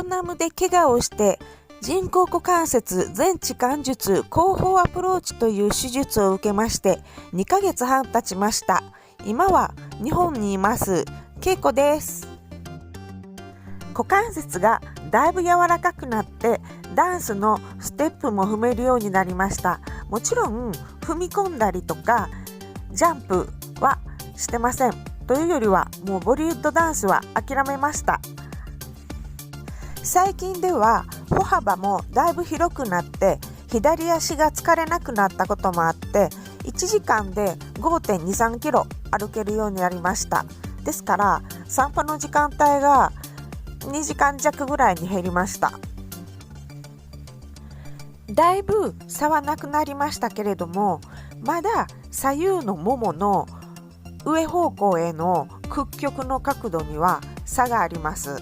ナムで怪我をして人工股関節全置換術後方アプローチという手術を受けまして2ヶ月半経ちました。今は日本にいますけいこです。股関節がだいぶ柔らかくなってダンスのステップも踏めるようになりました。もちろん踏み込んだりとかジャンプはしてません。というよりはもうボリウッドダンスは諦めました。最近では歩幅もだいぶ広くなって左足が疲れなくなったこともあって1時間で 5.23 キロ歩けるようになりました。ですから散歩の時間帯が2時間弱ぐらいに減りました。だいぶ差はなくなりましたけれども、まだ左右のももの上方向への屈曲の角度には差があります。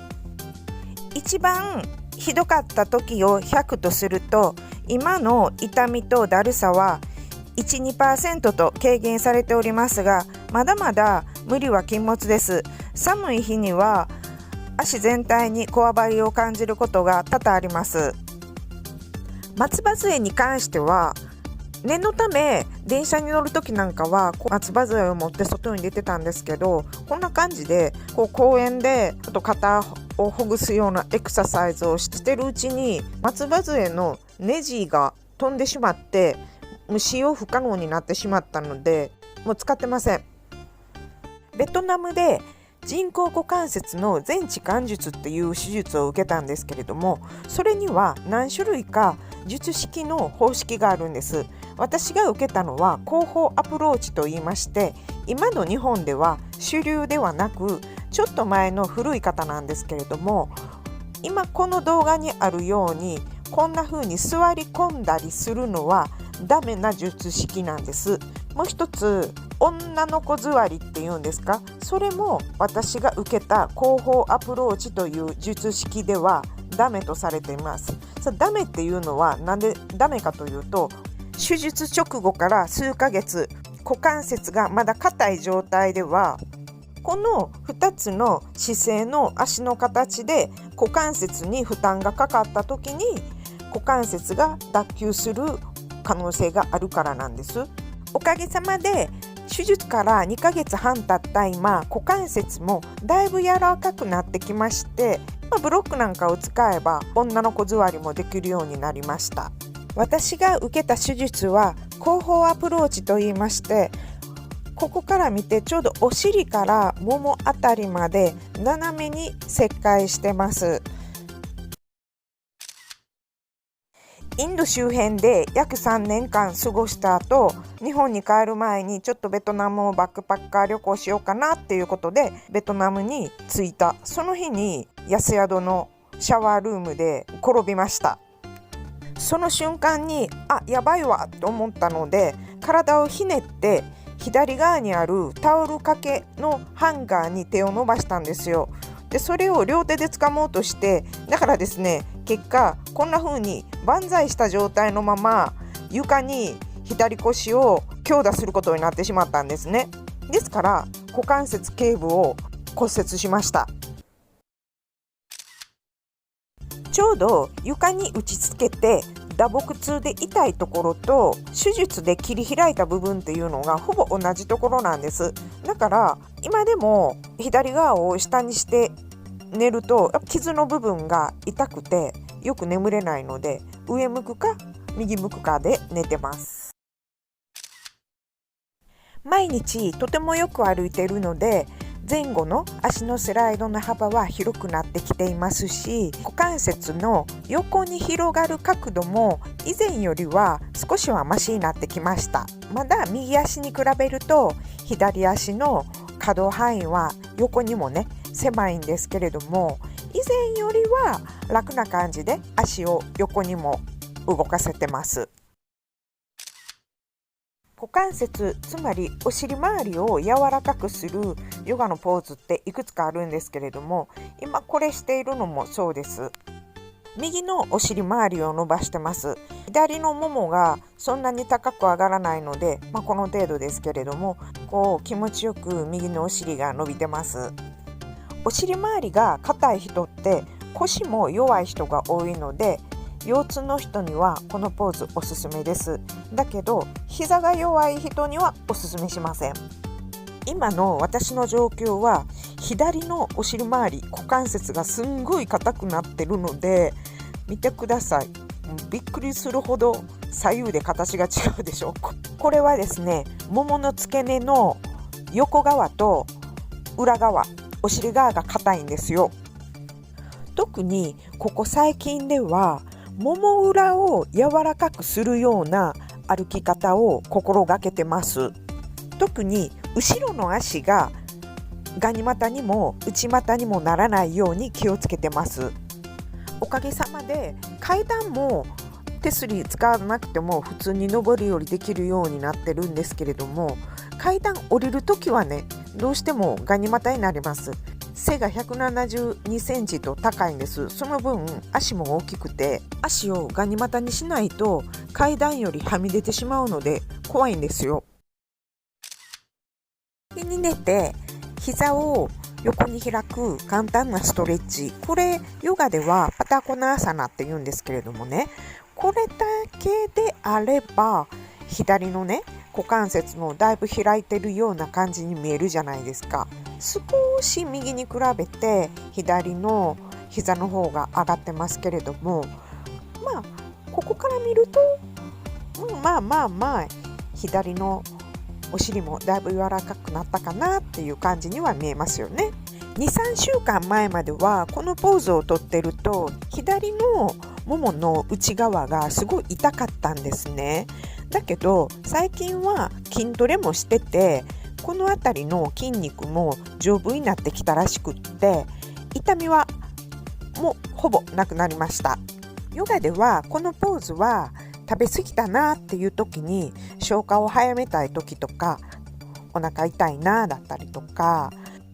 一番ひどかった時を100とすると、今の痛みとだるさは 1,2% と軽減されておりますが、まだまだ無理は禁物です。寒い日には足全体にこわばりを感じることが多々あります。松葉杖に関しては念のため電車に乗るときなんかは松葉杖を持って外に出てたんですけど、こんな感じで公園でちょっと肩をほぐすようなエクササイズをしてるうちに松葉杖のネジが飛んでしまって使用不可能になってしまったのでもう使ってません。ベトナムで人工股関節の全置換術っていう手術を受けたんですけれども、それには何種類か術式の方式があるんです。私が受けたのは後方アプローチと言いまして、今の日本では主流ではなくちょっと前の古い方なんですけれども、今この動画にあるようにこんな風に座り込んだりするのはダメな術式なんです。もう一つ女の子座りっていうんですか、それも私が受けた後方アプローチという術式ではダメとされています。ダメっていうのはなんでダメかというと、手術直後から数ヶ月股関節がまだ硬い状態ではこの2つの姿勢の足の形で股関節に負担がかかった時に股関節が脱臼する可能性があるからなんです。おかげさまで手術から2ヶ月半経った今、股関節もだいぶ柔らかくなってきまして、ブロックなんかを使えば女の子座りもできるようになりました。私が受けた手術は後方アプローチと言いまして、ここから見てちょうどお尻からももあたりまで斜めに切開してます。インド周辺で約3年間過ごした後、日本に帰る前にちょっとベトナムをバックパッカー旅行しようかなっていうことでベトナムに着いたその日に安宿のシャワールームで転びました。その瞬間にやばいわと思ったので、体をひねって左側にあるタオル掛けのハンガーに手を伸ばしたんですよ。でそれを両手で掴もうとして、だからですね、結果こんな風に万歳した状態のまま床に左腰を強打することになってしまったんですね。ですから股関節頸部を骨折しました。ちょうど床に打ちつけて打撲痛で痛いところと手術で切り開いた部分っていうのがほぼ同じところなんです。だから今でも左側を下にして寝ると傷の部分が痛くてよく眠れないので、上向くか右向くかで寝てます。毎日とてもよく歩いているので前後の足のスライドの幅は広くなってきていますし、股関節の横に広がる角度も以前よりは少しはマシになってきました。まだ右足に比べると左足の可動範囲は横にもね狭いんですけれども、以前よりは楽な感じで足を横にも動かせてます。股関節、つまりお尻周りを柔らかくするヨガのポーズっていくつかあるんですけれども、今これしているのもそうです。右のお尻周りを伸ばしてます。左のももがそんなに高く上がらないので、この程度ですけれども、気持ちよく右のお尻が伸びてます。お尻周りが硬い人って腰も弱い人が多いので、腰痛の人にはこのポーズおすすめです。だけど膝が弱い人にはおすすめしません。今の私の状況は左のお尻周り、股関節がすんごい硬くなってるので、見てください。びっくりするほど左右で形が違うでしょ。これはですね、ももの付け根の横側と裏側、お尻側が硬いんですよ。特にここ最近ではもも裏を柔らかくするような歩き方を心がけてます。特に後ろの足がガニ股にも内股にもならないように気をつけてます。おかげさまで階段も手すり使わなくても普通に上り下りできるようになってるんですけれども、階段降りるときはね、どうしてもガニ股になります。背が172センチと高いんです。その分足も大きくて、足をガニ股にしないと階段よりはみ出てしまうので怖いんですよ。右に寝て膝を横に開く簡単なストレッチ、これヨガではパタコナーサナって言うんですけれどもね、これだけであれば左のね股関節もだいぶ開いてるような感じに見えるじゃないですか。少し右に比べて左の膝の方が上がってますけれども、ここから見ると、左のお尻もだいぶ柔らかくなったかなっていう感じには見えますよね。2、3週間前まではこのポーズをとってると左のももの内側がすごい痛かったんですね。だけど最近は筋トレもしてて、この辺りの筋肉も丈夫になってきたらしくって、痛みはもうほぼなくなりました。ヨガではこのポーズは食べ過ぎたなっていう時に、消化を早めたい時とか、お腹痛いなだったりとか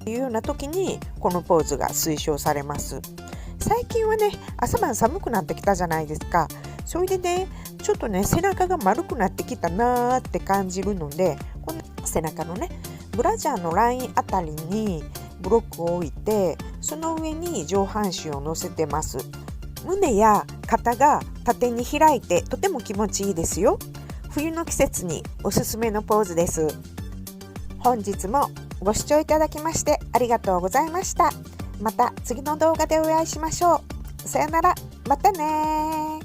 いうような時にこのポーズが推奨されます。最近はね、朝晩寒くなってきたじゃないですか。それでね、ちょっとね背中が丸くなってきたなって感じるので、この背中のねブラジャーのラインあたりにブロックを置いて、その上に上半身を乗せてます。胸や肩が縦に開いてとても気持ちいいですよ。冬の季節におすすめのポーズです。本日もご視聴いただきましてありがとうございました。また次の動画でお会いしましょう。さよなら、またね。